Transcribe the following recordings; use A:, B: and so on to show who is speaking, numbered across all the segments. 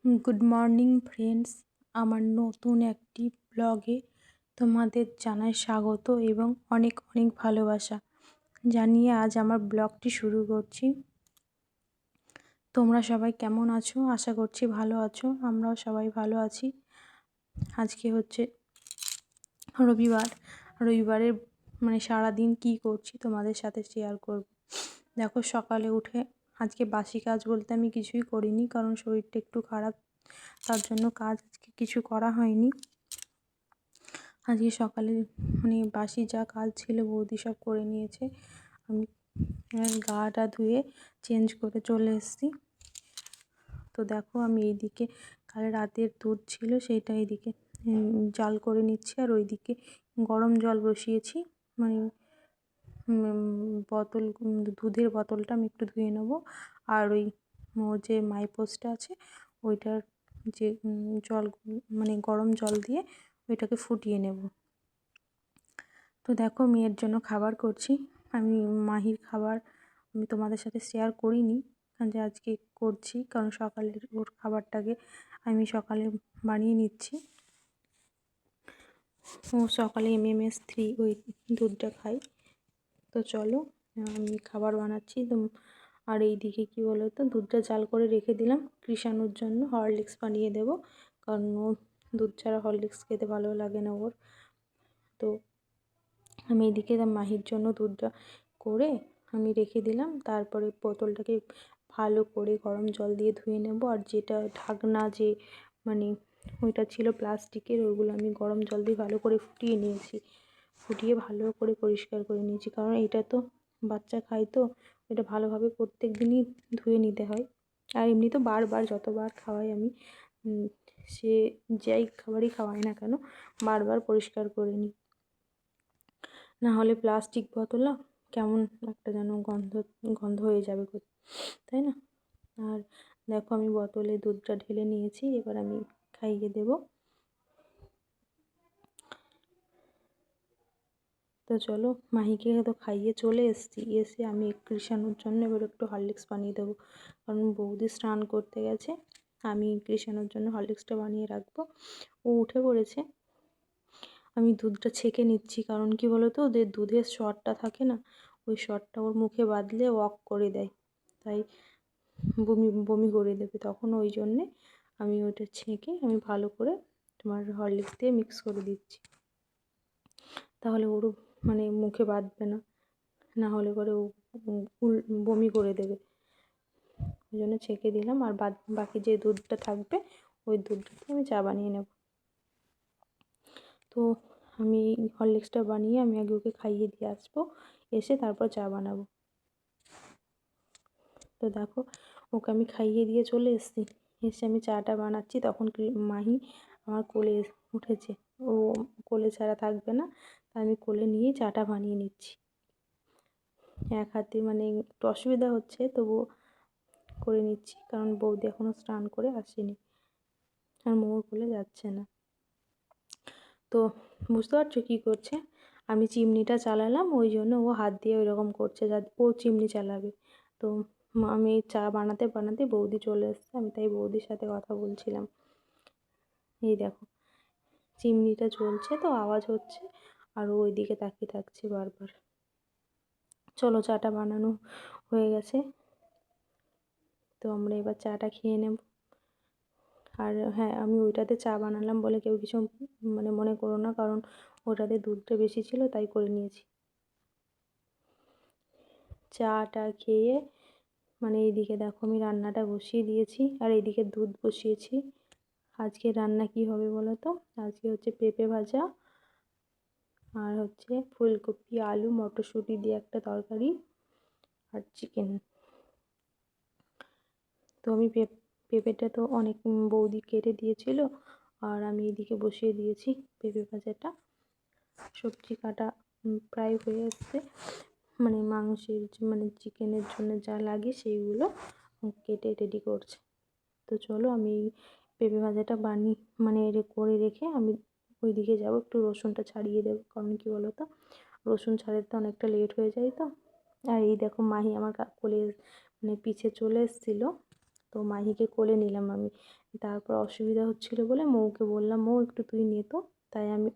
A: Good morning friends, আমার নতুন একটি ব্লগে তোমাদের জানাই স্বাগত এবং অনেক অনেক ভালোবাসা জানিয়ে আজ আমার ব্লগটি শুরু করছি। তোমরা সবাই কেমন আছো? আশা করছি ভালো আছো, আমরাও সবাই ভালো আছি। আজকে হচ্ছে রবিবারের সারাদিন কি করছি তোমাদের সাথে শেয়ার করব। দেখো, সকালে উঠে আজকে বাসি কাজ বলতে আমি কিছুই করিনি, কারণ শরীরটা একটু খারাপ, তার জন্য কাজ আজকে কিছু করা হয়নি। আজকে সকালে বাসি যা কাজ ছিল বৌদি সব করে নিয়েছে। আমি গাটা ধুয়ে চেঞ্জ করে চলে এসেছি। তো দেখো, আমি এইদিকে কাল রাতের দুধ ছিল সেইটা এইদিকে জাল করে নিচ্ছি, আর ওইদিকে গরম জল বসিয়েছি। বোতল, দুধের বোতলটা আমি একটু ধুয়ে নেব, আর ওই যে মাইপোস্টটা আছে ওইটার যে জল গরম জল দিয়ে ওইটাকে ফুটিয়ে নেব। তো দেখো, মেয়ের জন্য খাবার করছি। আমি মাহির খাবার আমি তোমাদের সাথে শেয়ার করিনি, যে আজকে করছি, কারণ সকালের ওর খাবারটাকে আমি সকালে বানিয়ে নিচ্ছি। ও সকালে MMS3 ওই দুধটা খাই। তো চলো, আমি খাবার বানাচ্ছি। তো আর এইদিকে কি বলো তো, দুধটা জাল করে রেখে দিলাম কৃষাণুর জন্য, হরলিক্স বানিয়ে দেব, কারণ ও দুধ ছাড়া হরলিক্স খেতে ভালো লাগে না ওর। তো আমি এদিকে মাহির জন্য দুধটা করে আমি রেখে দিলাম। তারপরে বোতলটাকে ভালো করে গরম জল দিয়ে ধুয়ে নেব, আর যেটা ঢাকনা যে ওইটা ছিল প্লাস্টিকের, ওইগুলো আমি গরম জল দিয়ে ভালো করে ফুটিয়ে নিয়েছি। ফুটিয়ে ভালো করে পরিষ্কার করে নিয়েছি, কারণ এটা তো বাচ্চা খায়, তো এটা ভালোভাবে প্রত্যেক দিনই ধুয়ে নিতে হয়। আর এমনি তো বারবার যতবার খাওয়াই আমি, সে যাই খাবারই খাওয়াই না কেন, বারবার পরিষ্কার করে নিই, না হলে প্লাস্টিক বোতল না কেমন একটা যেন গন্ধ গন্ধ হয়ে যাবে, তাই না? আর দেখো, আমি বোতলে দুধটা ঢেলে নিয়েছি, এবার আমি খাইয়ে দেব। তো চলো, মাহিকে তো খাইয়ে চলে এসেছি, এসে আমি কৃষাণুর জন্য এবার একটু হরলিক্স বানিয়ে দেবো, কারণ বৌদি স্নান করতে গেছে। আমি কৃষাণুর জন্য হরলিক্সটা বানিয়ে রাখবো। ও উঠে পড়েছে। আমি দুধটা ছেঁকে নিচ্ছি, কারণ কি বলো তো, ওদের দুধের সরটা থাকে না, ওই সরটা ওর মুখে বাঁধলে ওয়াক করে দেয়, তাই বমি বমি করে দেবে, তখন ওই জন্যে আমি ওইটা ছেঁকে আমি ভালো করে তোমার হরলিক্স দিয়ে মিক্স করে দিচ্ছি, তাহলে ওরও মুখে বাঁধবে না, না হলে পরে ও বমি করে দেবে। ওই জন্য ছেঁকে দিলাম, আর বাকি যে দুধটা থাকবে ওই দুধটাতে আমি চা বানিয়ে নেব। তো আমি হরলিক্সটা বানিয়ে আমি আগে ওকে খাইয়ে দিয়ে আসবো, এসে তারপর চা বানাবো। তো দেখো, ওকে আমি খাইয়ে দিয়ে চলে এসেছি, এসে আমি চাটা বানাচ্ছি, তখন মাহি আমার কোলে উঠেছে। ও কোলে ছাড়া থাকবে না, তাই আমি কোলে নিয়ে চাটা বানিয়ে নিচ্ছি। এক হাতে একটু অসুবিধা হচ্ছে, তবুও করে নিচ্ছি, কারণ বৌদি এখনও স্নান করে আসেনি, আর মোর কোলে যাচ্ছে না। তো বুঝতে পারছো কী করছে? আমি চিমনিটা চালালাম, ওই জন্য ও হাত দিয়ে ওইরকম করছে, যাতে ও চিমনি চালাবে। তো আমি চা বানাতে বানাতে বৌদি চলে এসছে, আমি তাই বৌদির সাথে কথা বলছিলাম। এই দেখো, চিমনিটা চলছে তো আওয়াজ হচ্ছে, আর ও ওইদিকে তাকিয়ে থাকছে বারবার। চলো, চাটা বানানো হয়ে গেছে, তো আমরা এবার চাটা খেয়ে নেব। আর হ্যাঁ, আমি ওইটাতে চা বানালাম বলে কেউ কিছু মনে করো না, কারণ ওটাতে দুধটা বেশি ছিল তাই করে নিয়েছি। চাটা খেয়ে এইদিকে দেখো, আমি রান্নাটা বসিয়ে দিয়েছি, আর এইদিকে দুধ বসিয়েছি। আজকে রান্না কি হবে বলো তো? আজকে হচ্ছে পেঁপে ভাজা, আর হচ্ছে ফুলকপি আলু মটরশুঁটি দিয়ে একটা তরকারি, আর চিকেন। তো আমি পেঁপেটা তো অনেক বৌদি কেটে দিয়েছিল, আর আমি এদিকে বসিয়ে দিয়েছি পেঁপে ভাজাটা। সবজি কাটা প্রায় হয়ে আসছে, মাংসের চিকেনের জন্য যা লাগে সেইগুলো কেটে রেডি করছে। তো চলো, আমি পেঁপে ভাজাটা করে রেখে আমি ওইদিকে যাবো, একটু রসুনটা ছাড়িয়ে দেবো, কারণ কি বলো তো, রসুন ছাড়াতে অনেকটা লেট হয়ে যায়। তো আর এই দেখো, মাহি আমার কোলে পিছে চলে এসেছিলো, তো মাহিকে কোলে নিলাম আমি। তারপর অসুবিধা হচ্ছিলো বলে মৌকে বললাম, মৌ একটু তুই নে তো। তাই আমি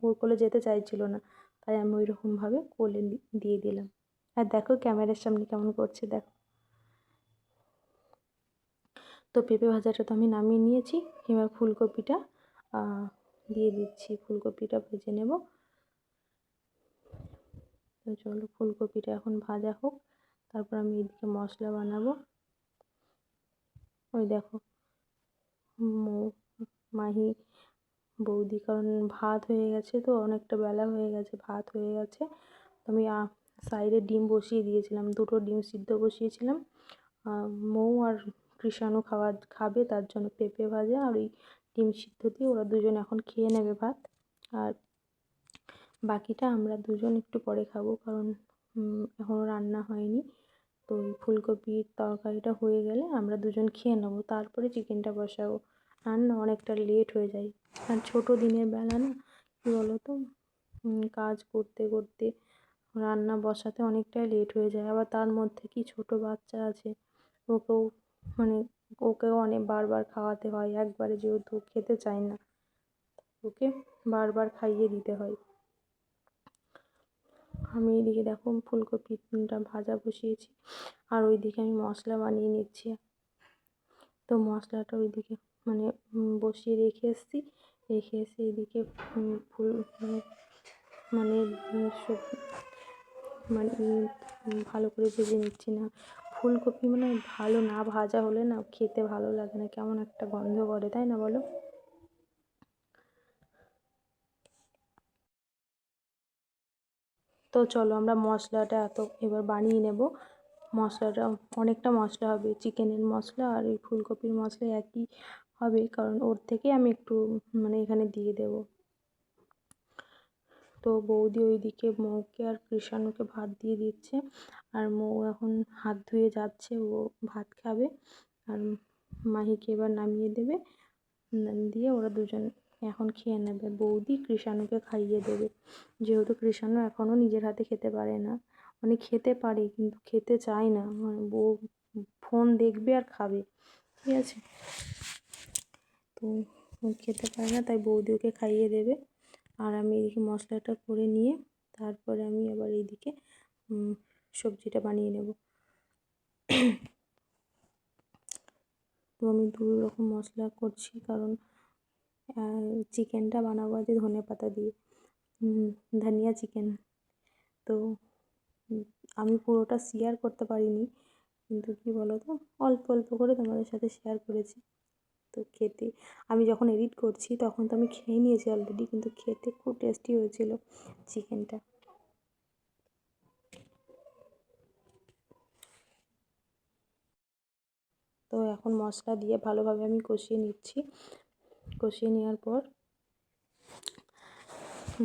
A: ওর কোলে যেতে চাইছিল না, তাই আমি ওইরকমভাবে কোলে দিয়ে দিলাম। আর দেখো ক্যামেরার সামনে কেমন করছে দেখো। তো পেঁপে ভাজাটা তো আমি নামিয়ে নিয়েছি, এবার ফুলকপিটা দিয়ে দিচ্ছি, ফুলকপিটা ভেজে নেব। তো চলো ফুলকপিটা এখন ভাজা হোক, তারপর আমি এদিকে মশলা বানাবো। ওই দেখো মাহি বৌদি, কারণ ভাত হয়ে গেছে তো, অনেকটা বেলা হয়ে গেছে, ভাত হয়ে গেছে। আমি সাইডে ডিম বসিয়ে দিয়েছিলাম, 2টো ডিম সিদ্ধ বসিয়েছিলাম। মৌ আর কৃষাণু খাবে, তার জন্য পেঁপে ভাজা আর ওই ডিম সিদ্ধ দিয়ে ওরা দুজন এখন খেয়ে নেবে ভাত। আর বাকিটা আমরা দুজন একটু পরে খাবো, কারণ এখনও রান্না হয়নি। তো ওই ফুলকপির তরকারিটা হয়ে গেলে আমরা দুজন খেয়ে নেবো, তারপরে চিকেনটা বসাবো। রান্না অনেকটা লেট হয়ে যায়, আর ছোটো দিনের বেলা না, কী বলো তো, কাজ করতে করতে রান্না বসাতে অনেকটাই লেট হয়ে যায়। আবার তার মধ্যে কি ছোটো বাচ্চা আছে, ওকেও ওকেও অনেক বারবার খাওয়াতে হয়, একবারে যেহেতু খেতে চায় না, ওকে বারবার খাইয়ে দিতে হয়। আমি এদিকে দেখো ফুলকপিটা ভাজা বসিয়েছি, আর ওইদিকে আমি মশলা বানিয়ে নিচ্ছি। তো মশলাটা ওইদিকে বসিয়ে রেখে এসে এদিকে ভালো করে ভেজে নিচ্ছি। না ফুলকপি ভালো না ভাজা হলে না খেতে ভালো লাগে না, কেমন একটা গন্ধ করে, তাই না বলো? তো চলো আমরা মশলাটা এবার বানিয়ে নেব। মশলাটা অনেকটা মশলা হবে, চিকেনের মশলা আর ওই ফুলকপির মশলা একই হবে, কারণ ওর থেকে আমি একটু এখানে দিয়ে দেব। তো বৌদি ওইদিকে মৌকে আর কৃষাণুকে ভাত দিয়ে দিচ্ছে, আর মৌ এখন হাত ধুয়ে যাচ্ছে, ও ভাত খাবে। আর মাহিকে এবার নামিয়ে দেবে, দিয়ে ওরা দুজন এখন খেয়ে নেবে। বৌদি কৃষাণুকে খাইয়ে দেবে, যেহেতু কৃষাণু এখনও নিজের হাতে খেতে পারে না, খেতে পারে কিন্তু খেতে চায় না, বউ ফোন দেখবে আর খাবে, ঠিক আছে? তো খেতে পারে না, তাই বৌদি ওকে খাইয়ে দেবে। আর আমি এদিকে মশলাটা করে নিয়ে তারপরে আমি আবার এইদিকে সবজিটা বানিয়ে নেব। তো আমি 2 রকম মশলা করছি, কারণ চিকেনটা বানাবো আজকে ধনেপাতা দিয়ে, ধনিয়া চিকেন। তো আমি পুরোটা শেয়ার করতে পারিনি, কিন্তু কী বলো তো, অল্প অল্প করে তোমাদের সাথে শেয়ার করেছি। তো খেতে আমি যখন এডিট করছি তখন তো আমি খেয়ে নিয়েছি অলরেডি, কিন্তু খেতে খুব টেস্টি হয়েছিল চিকেনটা। তো এখন মশলা দিয়ে ভালোভাবে আমি কষিয়ে নিচ্ছি। কষিয়ে নেওয়ার পর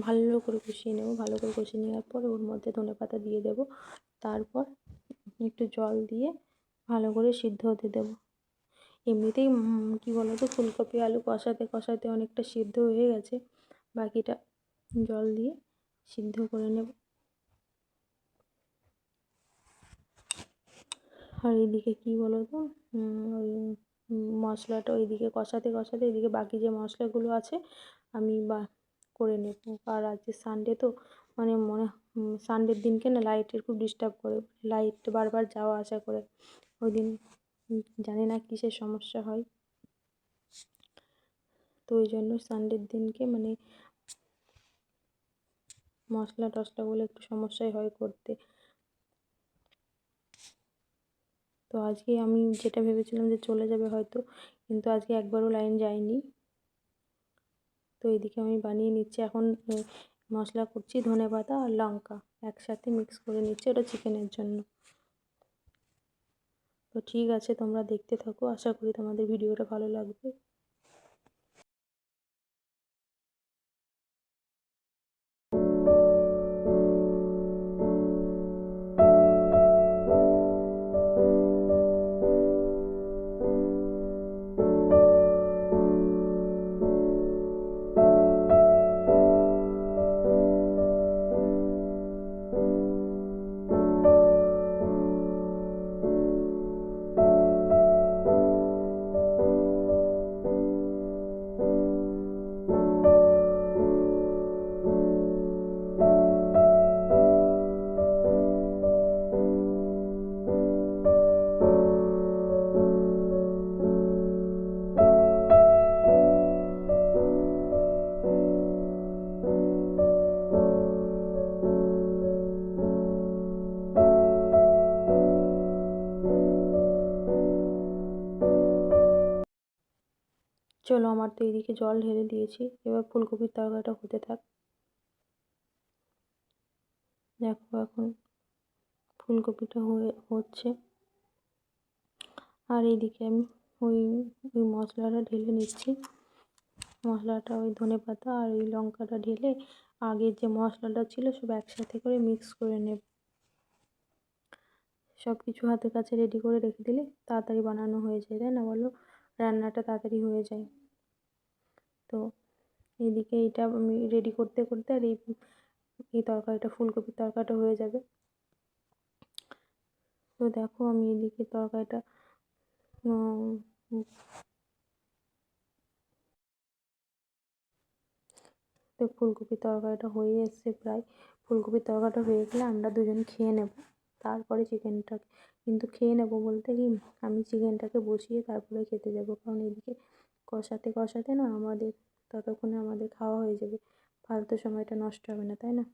A: ভালো করে কষিয়ে নেব, ভালো করে কষিয়ে নেওয়ার পর ওর মধ্যে ধনেপাতা দিয়ে দেব, তারপর একটু জল দিয়ে ভালো করে সিদ্ধ হতে দেব। এমনিতেই কী বলো তো, ফুলকপি আলু কষাতে কষাতে অনেকটা সিদ্ধ হয়ে গেছে, বাকিটা জল দিয়ে সিদ্ধ করে নেব। আর এইদিকে কী বলো তো, ওই মশলাটা ওইদিকে কষাতে কষাতে এদিকে বাকি যে মশলাগুলো আছে আমি করে নেব। আর আজকে সানডে তো সানডের দিনকে না লাইটের খুব ডিস্টার্ব করে, লাইট বারবার যাওয়া আসা করে, ওই দিন জানি না কিসের সমস্যা হয়। তো ওই জন্য সানডের দিনকে মশলা টশলাগুলো একটু সমস্যাই হয় করতে। তো আজকে আমি যেটা ভেবেছিলাম যে চলে যাবে হয়তো, কিন্তু আজকে একবারও লাইন যায়নি। তো এইদিকে আমি বানিয়ে নিচ্ছি এখন, মশলা করছি ধনেপাতা আর লঙ্কা একসাথে মিক্স করে নিচ্ছি, ওটা চিকেনের জন্য। তো ঠিক আছে, তোমরা দেখতে থাকো, আশা করি তোমাদের ভিডিওটা ভালো লাগবে। চলো, আমার তো এইদিকে জল ঢেলে দিয়েছি, এবার ফুলকপির তরকারিটা হতে থাক। দেখো এখন ফুলকপিটা হচ্ছে, আর এইদিকে আমি ওই ওই মশলাটা ঢেলে নিচ্ছি। মশলাটা ওই ধনেপাতা আর ওই লঙ্কাটা ঢেলে আগের যে মশলাটা ছিল সব একসাথে করে মিক্স করে নেব। সব কিছু হাতের কাছে রেডি করে রেখে দিলে তাড়াতাড়ি বানানো হয়ে যায়, তাই না বলো? রান্নাটা তাড়াতাড়ি হয়ে যায়। তো এইদিকে এইটা আমি রেডি করতে করতে আর এই তরকারিটা, ফুলকপির তরকারিটা হয়ে যাবে। তো দেখো আমি এদিকে তরকারিটা তো ফুলকপির তরকারিটা হয়ে এসছে প্রায়। ফুলকপির তরকারিটা হয়ে গেলে আমরা দুজন খেয়ে নেব, তারপরে চিকেনটা কিন্তু খেয়ে নেব বলতে কি, আমি চিকেনটাকে বসিয়ে তারপরে খেতে যাব, কারণ এদিকে কষাতে কষাতে না আমাদের ততক্ষণে আমাদের খাওয়া হয়ে যাবে, ফালতু সময়টা নষ্ট হবে না, তাই না?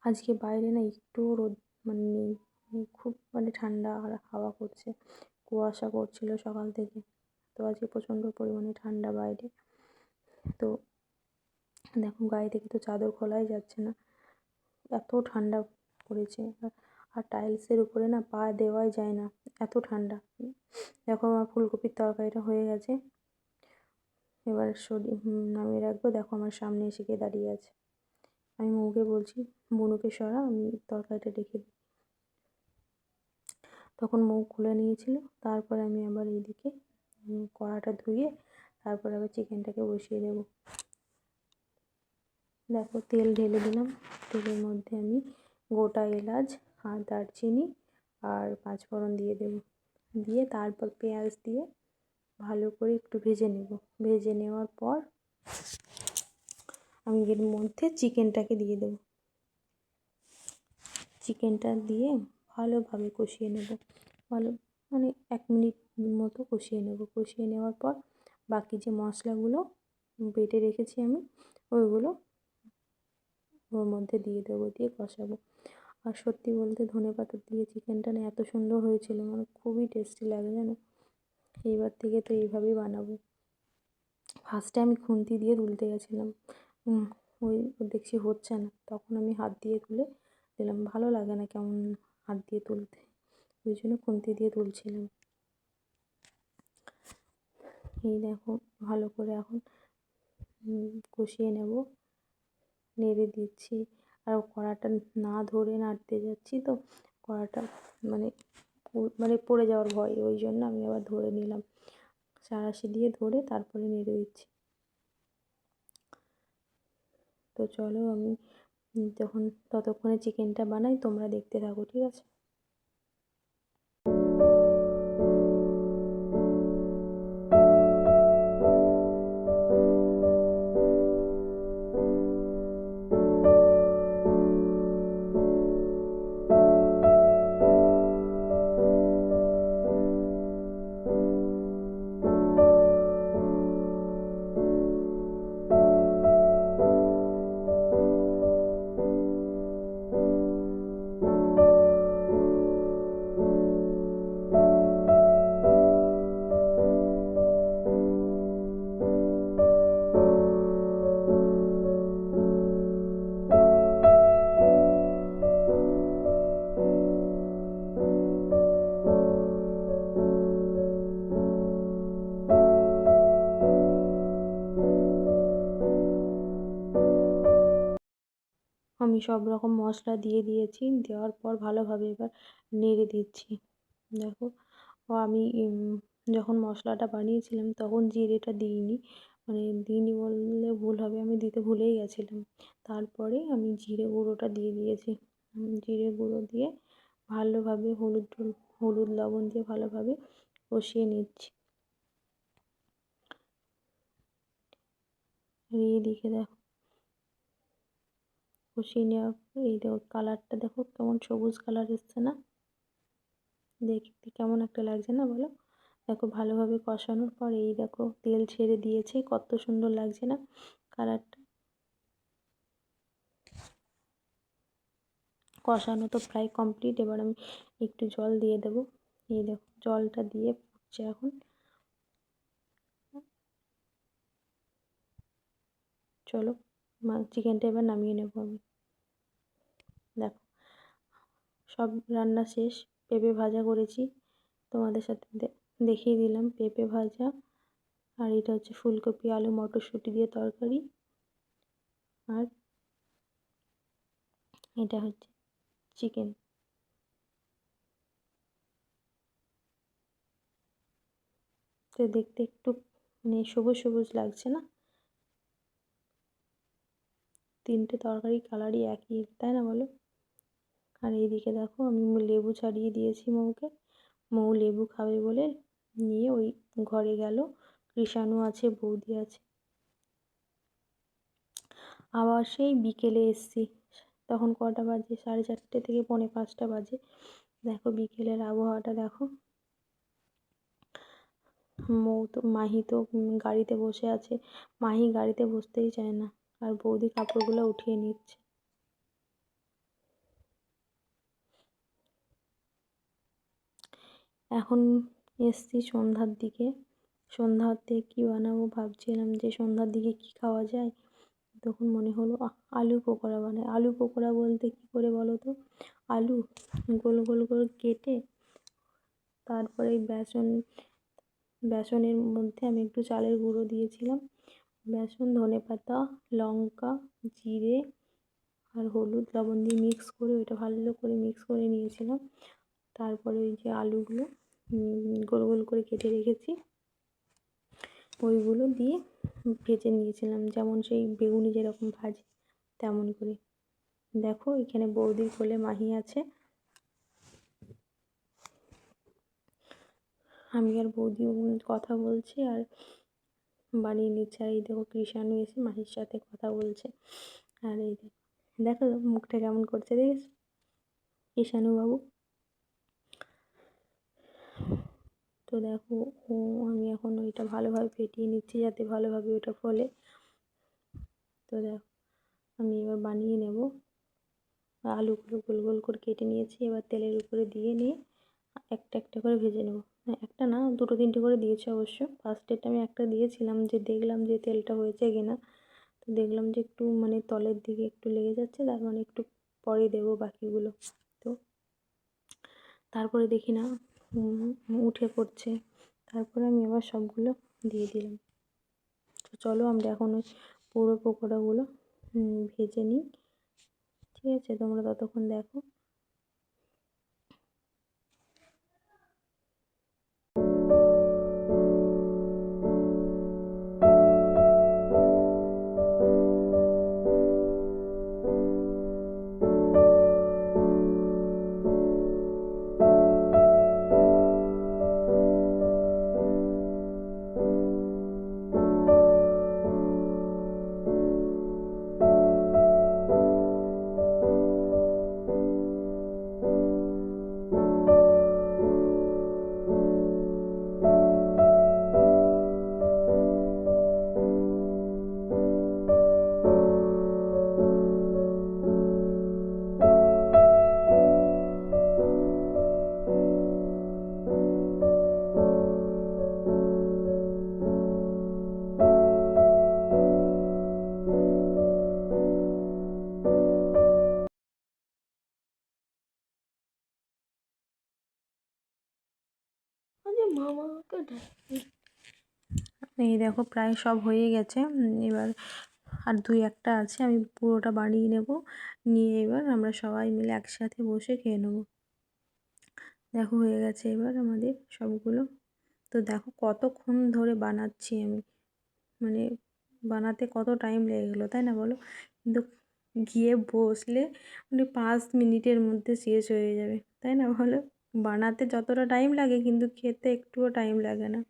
A: আজকে বাইরে না একটুও রোদ মানে নেই, খুব মানে ঠান্ডা হাওয়া করছে, কুয়াশা করছিল সকাল থেকে। তো আজকে প্রচণ্ড পরিমাণে ঠান্ডা বাইরে। তো দেখো গায়ে থেকে তো চাদর খোলাই যাচ্ছে না, এত ঠান্ডা পড়েছে। আর টাইলসের উপরে না পা দেওয়াই যায় না, এত ঠান্ডা। দেখো আমার ফুলকপির তরকারিটা হয়ে গেছে, এবার নামিয়ে রাখবো। দেখো আমার সামনে এসে গিয়ে দাঁড়িয়ে আছে। আমি মৌকে বলছি, বুনুকে সরা, আমি তরকারিটা রেখে দিই। তখন মৌ খুলে নিয়েছিল। তারপরে আমি আবার এইদিকে কড়াটা ধুয়ে তারপর আবার চিকেনটাকে বসিয়ে দেবো। দেখো তেল ঢেলে দিলাম, তেলের মধ্যে আমি গোটা এলাচ আর দারচিনি আর পাঁচফোড়ন দিয়ে দেবো, দিয়ে তারপর পেঁয়াজ দিয়ে ভালো করে একটু ভেজে নেব। ভেজে নেওয়ার পর আমি এর মধ্যে চিকেনটাকে দিয়ে দেবো। চিকেনটা দিয়ে ভালোভাবে কষিয়ে নেব, ভালো মানে 1 মিনিট মতো কষিয়ে নেব। কষিয়ে নেওয়ার পর বাকি যে মশলাগুলো বেটে রেখেছি আমি, ওইগুলো ওর মধ্যে দিয়ে দেবো, দিয়ে কষাবো। আর সত্যি বলতে ধনেপাতা দিয়ে চিকেনটা না এত সুন্দর হয়েছিল, মানে খুবই টেস্টি লাগে জানো। এইবার থেকে তো এইভাবেই বানাবো। ফার্স্টে আমি খুন্তি দিয়ে তুলতে গেছিলাম, ওই দেখছি হচ্ছে না, তখন আমি হাত দিয়ে তুলে দিলাম, ভালো লাগে না কেমন হাত দিয়ে তুলতে, ওই জন্য খুন্তি দিয়ে তুলছিলাম। এই দেখো ভালো করে এখন কষিয়ে নেব, নেড়ে দিচ্ছি। আর কড়াটা না ধরে নাড়তে যাচ্ছি তো কড়াটা মানে মানে পড়ে যাওয়ার ভয়, ওই জন্য আমি আবার ধরে নিলাম, সাঁড়াশি দিয়ে ধরে তারপরে নেড়ে দিচ্ছি। তো চলো আমি যখন ততক্ষণে চিকেনটা বানাই তোমরা দেখতে থাকো, ঠিক আছে? আমি সব রকম মশলা দিয়ে দিয়েছি, দেওয়ার পর ভালোভাবে এবার নেড়ে দিচ্ছি। দেখো আমি যখন মশলাটা বানিয়েছিলাম তখন জিরেটা দিইনি, মানে দিইনি বললে ভুল হবে, আমি দিতে ভুলেই গেছিলাম। তারপরে আমি জিরে গুঁড়োটা দিয়ে দিয়েছি। জিরে গুঁড়ো দিয়ে ভালোভাবে হলুদ লবণ দিয়ে ভালোভাবে কষিয়ে নিচ্ছি। এইদিকে দেখো কষিয়ে নেওয়ার পর এই দেখো কালারটা দেখো কেমন সবুজ কালার এসছে না, দেখতে কেমন একটা লাগছে না বলো? দেখো ভালোভাবে কষানোর পর এই দেখো তেল ছেড়ে দিয়েছে, কত সুন্দর লাগছে না কালারটা। কষানো তো প্রায় কমপ্লিট, এবার আমি একটু জল দিয়ে দেবো। এই দেখো জলটা দিয়ে ফুটছে এখন। চলো চিকেনটা এবার নামিয়ে নেবো আমি। দেখো সব রান্না শেষ, পেঁপে ভাজা করেছি, তোমাদের সাথে দেখিয়ে দিলাম পেঁপে ভাজা। আর এটা হচ্ছে ফুলকপি আলু মটরশুঁটি দিয়ে তরকারি। আর এটা হচ্ছে চিকেন। তো দেখতে একটু মানে সবুজ সবুজ লাগছে না? তিনটে তরকারি কালারই একই, তাই না বলো? আর এইদিকে দেখো আমি লেবু ছাড়িয়ে দিয়েছি মৌকে, মৌ লেবু খাবে বলে নিয়ে ওই ঘরে গেল। কৃষাণু আছে, বৌদি আছে। আবার সেই বিকেলে এসছি, তখন কটা বাজে, 4:30 থেকে 4:45 বাজে। দেখো বিকেলের আবহাওয়াটা দেখো। মাহি তো গাড়িতে বসে আছে, মাহি গাড়িতে বসতেই চায় না, আর বৌদি কাপড়গুলো উঠিয়ে নিচ্ছে। এখন এসছি সন্ধ্যার দিকে, সন্ধ্যাতে কি বানাবো ভাবছিলাম যে সন্ধ্যার দিকে কি খাওয়া যায়। তখন মনে হলো আলু পকোড়া বানাই। আলু পকোড়া বলতে কি করে বলো তো? আলু গোল গোল করে কেটে তারপরে বেসনের মধ্যে আমি একটু চালের গুঁড়ো দিয়েছিলাম, বেসন, ধনেপাতা, লঙ্কা, জিরে আর হলুদ লবণ দিয়ে মিক্স করে ওইটা ভালো করে মিক্স করে নিয়েছিলাম। তারপরে ওই যে আলুগুলো গোল গোল করে কেটে রেখেছি ওইগুলো দিয়ে ভেজে নিয়েছিলাম, যেমন সেই বেগুনি যেরকম ভাজে তেমন করে। দেখো এখানে বৌদির কোলে মাহি আছে, আমি আর বৌদি কথা বলছি আর বানিয়ে নিচ্ছে। আর এই দেখো কৃষাণু এসে মাহির সাথে কথা বলছে। আর এই দেখো মুখটা কেমন করছে, দেখেছো কৃষাণু বাবু? তো দেখো আমি এখন ওইটা ভালোভাবে ফেটিয়ে নিচ্ছি যাতে ভালোভাবে ওটা ফোলে। তো দেখো আমি এবার বানিয়ে নেব। আলুগুলো গোল গোল করে কেটে নিয়েছি, এবার তেলের উপরে দিয়ে নিয়ে একটা একটা করে ভেজে নেব। একটা না, দুটো তিনটে করে দিয়েছি অবশ্য। ফার্স্টেরটা আমি একটা দিয়েছিলাম, যে দেখলাম যে তেলটা হয়েছে কিনা, তো দেখলাম যে একটু মানে তলের দিকে একটু লেগে যাচ্ছে, তার মানে একটু পরে দেবো বাকিগুলো। তো তারপরে দেখি না উঠে পড়ছে, তারপরে আমি আবার সবগুলো দিয়ে দিলাম। তো চলো আমরা এখন ওই পুরো পকোড়াগুলো ভেজে নিই, ঠিক আছে? তোমরা ততক্ষণ দেখো। এই দেখো প্রায় সব হয়ে গেছে, এবার আর দুই একটা আছে, আমি পুরোটা বানিয়ে নেব, নিয়ে এবার আমরা সবাই মিলে একসাথে বসে খেয়ে নেব। দেখো হয়ে গেছে এবার আমাদের সবগুলো। তো দেখো কতক্ষণ ধরে বানাচ্ছি আমি, মানে বানাতে কত টাইম লেগে গেলো, তাই না বলো? কিন্তু গিয়ে বসলে মানে 5 মিনিটের মধ্যে শেষ হয়ে যাবে, তাই না বলো? বানাতে যতটা টাইম লাগে কিন্তু খেতে একটুও টাইম লাগে না।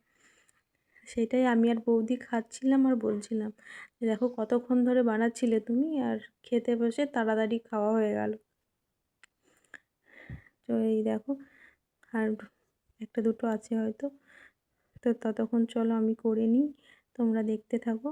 A: সেটাই আমি আর বৌদি খাচ্ছিলাম আর বলছিলাম যে দেখো কতক্ষণ ধরে বানাচ্ছিলে তুমি, আর খেতে বসে তাড়াতাড়ি খাওয়া হয়ে গেল। তো এই দেখো আর একটা দুটো আছে হয়তো। তো ততক্ষণ চলো আমি করে নিই, তোমরা দেখতে থাকো।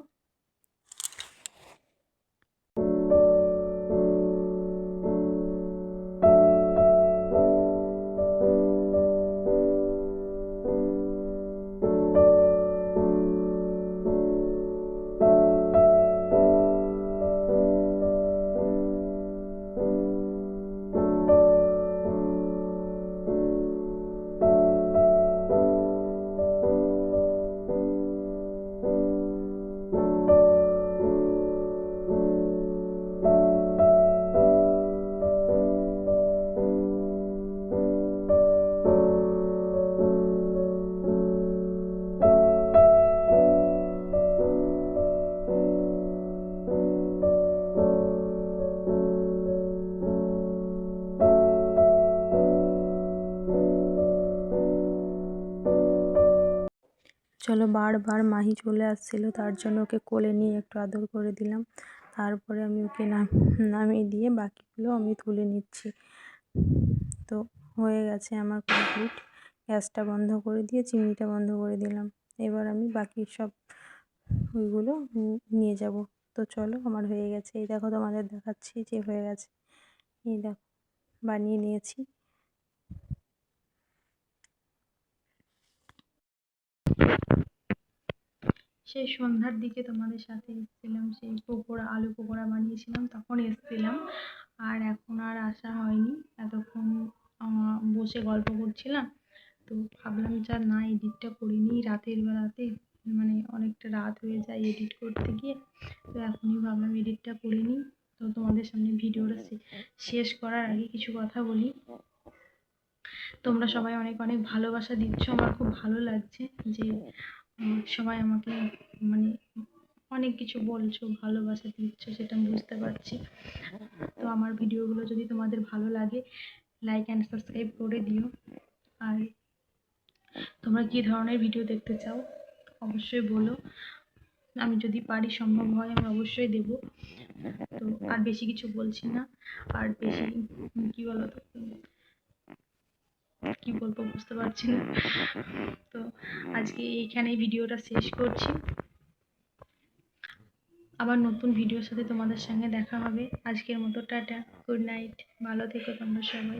A: চলো, বারবার মাহি চলে আসছিলো, তার জন্য ওকে কোলে নিয়ে একটু আদর করে দিলাম। তারপরে আমি ওকে নামিয়ে দিয়ে বাকিগুলো আমি তুলে নিচ্ছি। তো হয়ে গেছে আমার কমপ্লিট। গ্যাসটা বন্ধ করে দিয়ে চিমনিটা বন্ধ করে দিলাম। এবার আমি বাকি সব ওইগুলো নিয়ে যাব। তো চলো, আমার হয়ে গেছে। এই দেখো, তোমাদের দেখাচ্ছি যে হয়ে গেছে। এই দেখো, বানিয়ে নিয়েছি। সেই সন্ধ্যার দিকে তোমাদের সাথে এসেছিলাম, সেই পকোড়া, আলু পকোড়া বানিয়েছিলাম, তখন এসেছিলাম। আর এখন আর আসা হয়নি। এতক্ষণ বসে গল্প করছিলাম, তো ভাবলাম যা না এডিটটা করে নিই রাতের বেলাতে, মানে অনেকটা রাত হয়ে যায় এডিট করতে গিয়ে। তো এখনই ভাবলাম এডিটটা করে নিই। তো তোমাদের সামনে ভিডিওটা শেষ করার আগে কিছু কথা বলি। তোমরা সবাই অনেক অনেক ভালোবাসা দিচ্ছ, আমার খুব ভালো লাগছে যে সবাই আমাকে মানে অনেক কিছু বলছো, ভালোবাসা দিচ্ছ, সেটা আমি বুঝতে পারছি। তো আমার ভিডিওগুলো যদি তোমাদের ভালো লাগে, লাইক অ্যান্ড সাবস্ক্রাইব করে দিও। আর তোমরা কী ধরনের ভিডিও দেখতে চাও অবশ্যই বলো, আমি যদি পারি, সম্ভব হয়, আমি অবশ্যই দেব। তো আর বেশি কিছু বলছি না, আর বেশি কী বলো তো, কী বলবো বুঝতে পারছি না। তো আজকে এইখানেই ভিডিওটা শেষ করছি। আবার নতুন ভিডিওর সাথে তোমাদের সঙ্গে দেখা হবে। আজকের মতো টাটা, গুড নাইট, ভালো থেকো তোমরা সবাই।